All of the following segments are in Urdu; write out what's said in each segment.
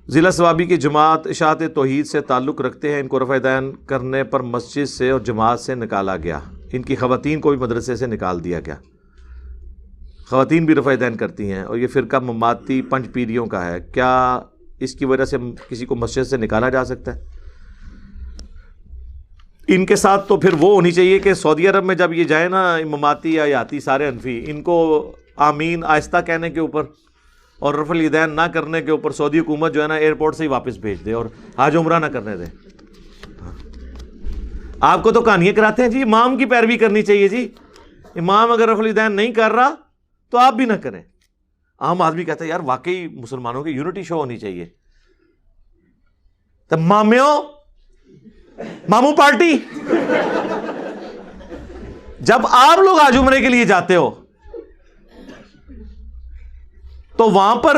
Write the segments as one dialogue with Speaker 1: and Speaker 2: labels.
Speaker 1: ضلع ثوابی کی جماعت اشاعت توحید سے تعلق رکھتے ہیں، ان کو رفع دین کرنے پر مسجد سے اور جماعت سے نکالا گیا، ان کی خواتین کو بھی مدرسے سے نکال دیا گیا۔ خواتین بھی رفع دین کرتی ہیں اور یہ فرقہ مماتی پنج پیریوں کا ہے، کیا اس کی وجہ سے کسی کو مسجد سے نکالا جا سکتا ہے؟ ان کے ساتھ تو پھر وہ ہونی چاہیے کہ سعودی عرب میں جب یہ جائیں نا مماتی یا یاتی سارے حنفی، ان کو آمین آہستہ کہنے کے اوپر اور رفع الیدین نہ کرنے کے اوپر سعودی حکومت جو ہے نا ایئرپورٹ سے ہی واپس بھیج دے اور حج عمرہ نہ کرنے دے۔ آپ کو تو کہانیاں کراتے ہیں جی، امام کی پیروی کرنی چاہیے جی، امام اگر رفع الیدین نہیں کر رہا تو آپ بھی نہ کریں۔ عام آدمی کہتا ہے یار واقعی مسلمانوں کی یونٹی شو ہونی چاہیے، تو ماموں پارٹی جب آپ لوگ حج عمرے کے لیے جاتے ہو تو وہاں پر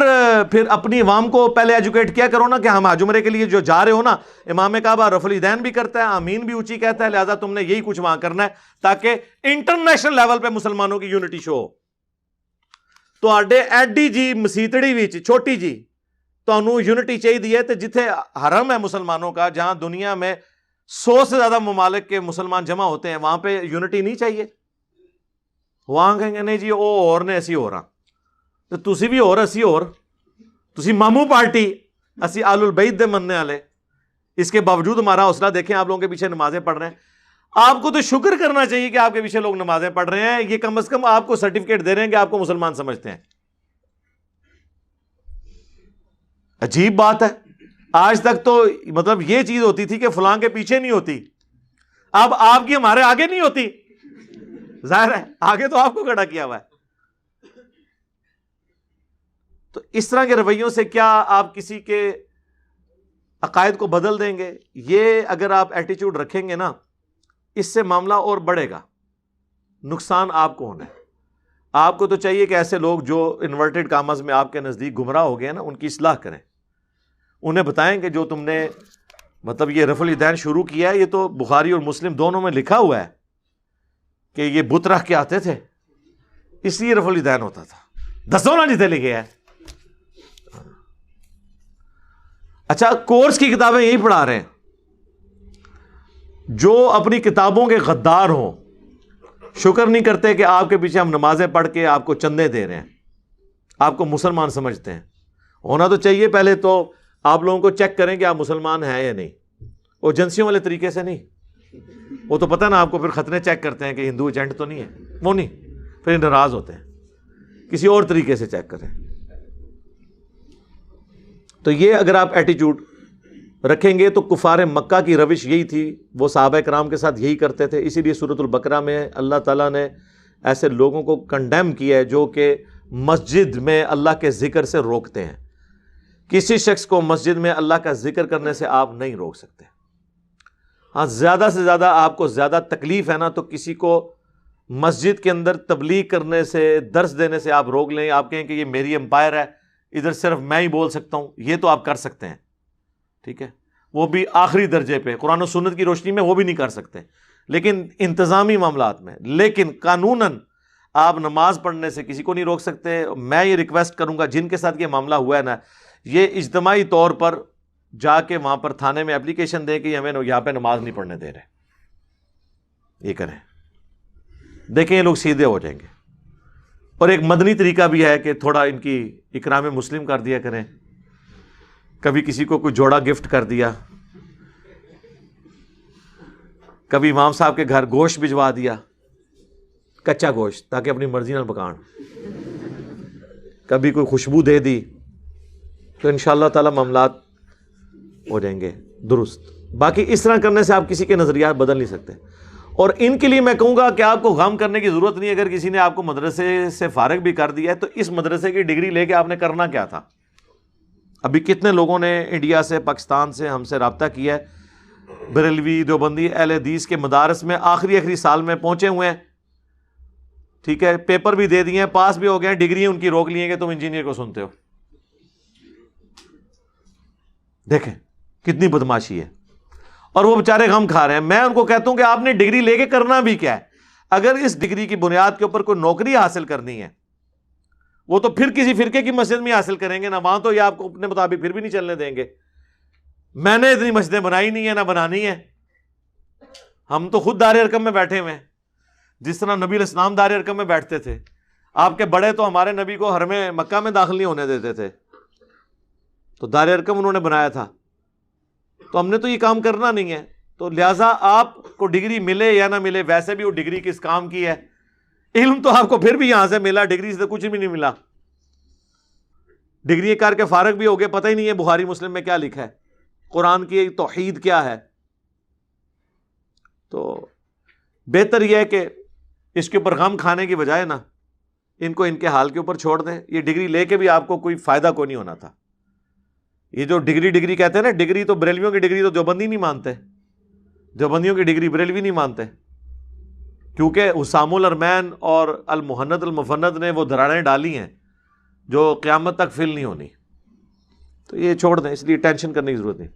Speaker 1: پھر اپنی عوام کو پہلے ایجوکیٹ کیا کرو نا کہ ہم حج عمرے کے لیے جو جا رہے ہو نا، امام کعبہ رفع الیدین بھی کرتا ہے، آمین بھی اونچی کہتا ہے، لہذا تم نے یہی کچھ وہاں کرنا ہے تاکہ انٹرنیشنل لیول پہ مسلمانوں کی یونٹی شو ہو۔ تو آڈے ایڈی جی مسیتڑی وچ چھوٹی جی تو یونٹی چاہیے تے جتھے حرم ہے مسلمانوں کا، جہاں دنیا میں 100 سے زیادہ ممالک کے مسلمان جمع ہوتے ہیں، وہاں پہ یونٹی نہیں چاہیے؟ وہاں کہیں گے نہیں جی وہ اور نے ایسی ہو رہا، تو تسی بھی اور اسی اور، تسی ماموں پارٹی اسی آل البیت دے مننے والے، اس کے باوجود ہمارا حوصلہ دیکھیں، آپ لوگوں کے پیچھے نمازیں پڑھ رہے ہیں۔ آپ کو تو شکر کرنا چاہیے کہ آپ کے پیچھے لوگ نمازیں پڑھ رہے ہیں، یہ کم از کم آپ کو سرٹیفکیٹ دے رہے ہیں کہ آپ کو مسلمان سمجھتے ہیں۔ عجیب بات ہے، آج تک تو مطلب یہ چیز ہوتی تھی کہ فلاں کے پیچھے نہیں ہوتی، اب آپ کی ہمارے آگے نہیں ہوتی، ظاہر ہے آگے تو آپ کو کھڑا کیا ہوا ہے۔ تو اس طرح کے رویوں سے کیا آپ کسی کے عقائد کو بدل دیں گے؟ یہ اگر آپ ایٹیچیوڈ رکھیں گے نا، اس سے معاملہ اور بڑھے گا، نقصان آپ کو ہونا ہے۔ آپ کو تو چاہیے کہ ایسے لوگ جو انورٹڈ کامز میں آپ کے نزدیک گمراہ ہو گئے نا، ان کی اصلاح کریں، انہیں بتائیں کہ جو تم نے مطلب یہ رفع الیدین شروع کیا ہے، یہ تو بخاری اور مسلم دونوں میں لکھا ہوا ہے کہ یہ بت رکھ کے آتے تھے، اس لیے رفع الیدین ہوتا تھا، دسو نا جتنے لکھے ہیں۔ اچھا کورس کی کتابیں یہی پڑھا رہے ہیں، جو اپنی کتابوں کے غدار ہوں، شکر نہیں کرتے کہ آپ کے پیچھے ہم نمازیں پڑھ کے آپ کو چندے دے رہے ہیں، آپ کو مسلمان سمجھتے ہیں۔ ہونا تو چاہیے پہلے تو آپ لوگوں کو چیک کریں کہ آپ مسلمان ہیں یا نہیں، وہ ایجنسیوں والے طریقے سے نہیں، وہ تو پتہ نا آپ کو پھر خطرے چیک کرتے ہیں کہ ہندو ایجنٹ تو نہیں ہے، وہ نہیں، پھر ناراض ہوتے ہیں، کسی اور طریقے سے چیک کریں۔ تو یہ اگر آپ ایٹیچیوڈ رکھیں گے تو کفار مکہ کی روش یہی تھی، وہ صحابہ کرام کے ساتھ یہی کرتے تھے، اسی لیے سورۃ البقرہ میں اللہ تعالیٰ نے ایسے لوگوں کو کنڈیم کیا ہے جو کہ مسجد میں اللہ کے ذکر سے روکتے ہیں۔ کسی شخص کو مسجد میں اللہ کا ذکر کرنے سے آپ نہیں روک سکتے۔ ہاں زیادہ سے زیادہ آپ کو زیادہ تکلیف ہے نا تو کسی کو مسجد کے اندر تبلیغ کرنے سے، درس دینے سے آپ روک لیں، آپ کہیں کہ یہ میری امپائر ہے، ادھر صرف میں ہی بول سکتا ہوں، یہ تو آپ کر سکتے ہیں، ٹھیک ہے، وہ بھی آخری درجے پہ قرآن و سنت کی روشنی میں وہ بھی نہیں کر سکتے، لیکن انتظامی معاملات میں، لیکن قانوناً آپ نماز پڑھنے سے کسی کو نہیں روک سکتے۔ میں یہ ریکویسٹ کروں گا جن کے ساتھ یہ معاملہ ہوا ہے نا، یہ اجتماعی طور پر جا کے وہاں پر تھانے میں اپلیکیشن دیں کہ ہمیں یہاں پہ نماز نہیں پڑھنے دے رہے، یہ کریں، دیکھیں یہ لوگ سیدھے ہو جائیں گے۔ اور ایک مدنی طریقہ بھی ہے کہ تھوڑا ان کی اکرام مسلم کر دیا کریں، کبھی کسی کو کوئی جوڑا گفٹ کر دیا، کبھی امام صاحب کے گھر گوشت بھجوا دیا، کچا گوشت، تاکہ اپنی مرضی نہ پکان، کبھی کوئی خوشبو دے دی، تو انشاءاللہ تعالی معاملات ہو جائیں گے درست۔ باقی اس طرح کرنے سے آپ کسی کے نظریات بدل نہیں سکتے۔ اور ان کے لیے میں کہوں گا کہ آپ کو غم کرنے کی ضرورت نہیں، اگر کسی نے آپ کو مدرسے سے فارغ بھی کر دیا ہے تو اس مدرسے کی ڈگری لے کے آپ نے کرنا کیا تھا؟ ابھی کتنے لوگوں نے انڈیا سے، پاکستان سے ہم سے رابطہ کیا ہے، بریلوی، دیوبندی، اہل حدیث کے مدارس میں آخری سال میں پہنچے ہوئے ہیں، ٹھیک ہے، پیپر بھی دے دیے ہیں، پاس بھی ہو گئے ہیں، ڈگری ان کی روک لی ہیں کہ تم انجینئر کو سنتے ہو۔ دیکھیں کتنی بدماشی ہے، اور وہ بیچارے غم کھا رہے ہیں۔ میں ان کو کہتا ہوں کہ آپ نے ڈگری لے کے کرنا بھی کیا ہے؟ اگر اس ڈگری کی بنیاد کے اوپر کوئی نوکری حاصل کرنی ہے، وہ تو پھر کسی فرقے کی مسجد میں حاصل کریں گے نا، وہاں تو یہ آپ کو اپنے مطابق پھر بھی نہیں چلنے دیں گے. میں نے اتنی مسجدیں بنائی نہیں ہیں، نہ بنانی ہے. ہم تو خود دار ارقم میں بیٹھے ہوئے ہیں، جس طرح نبی علیہ السلام دار ارقم میں بیٹھتے تھے. آپ کے بڑے تو ہمارے نبی کو حرم مکہ میں داخل نہیں ہونے دیتے تھے، تو دار ارقم انہوں نے بنایا تھا. تو ہم نے تو یہ کام کرنا نہیں ہے. تو لہٰذا آپ کو ڈگری ملے یا نہ ملے، ویسے بھی وہ ڈگری کس کام کی ہے؟ علم تو آپ کو پھر بھی یہاں سے ملا، ڈگری سے کچھ بھی نہیں ملا. ڈگری کر کے فارغ بھی ہو گئے، پتہ ہی نہیں ہے بخاری مسلم میں کیا لکھا ہے، قرآن کی توحید کیا ہے. تو بہتر یہ ہے کہ اس کے اوپر غم کھانے کی بجائے نا ان کو ان کے حال کے اوپر چھوڑ دیں. یہ ڈگری لے کے بھی آپ کو کوئی فائدہ کوئی نہیں ہونا تھا. یہ جو ڈگری کہتے ہیں نا، ڈگری تو بریلویوں کی ڈگری تو دیوبندی نہیں مانتے، دیوبندیوں کی ڈگری بریلوی نہیں مانتے، کیونکہ حسام الارمین اور المہند المفند نے وہ دراڑیں ڈالی ہیں جو قیامت تک فل نہیں ہونی. تو یہ چھوڑ دیں، اس لیے ٹینشن کرنے کی ضرورت نہیں.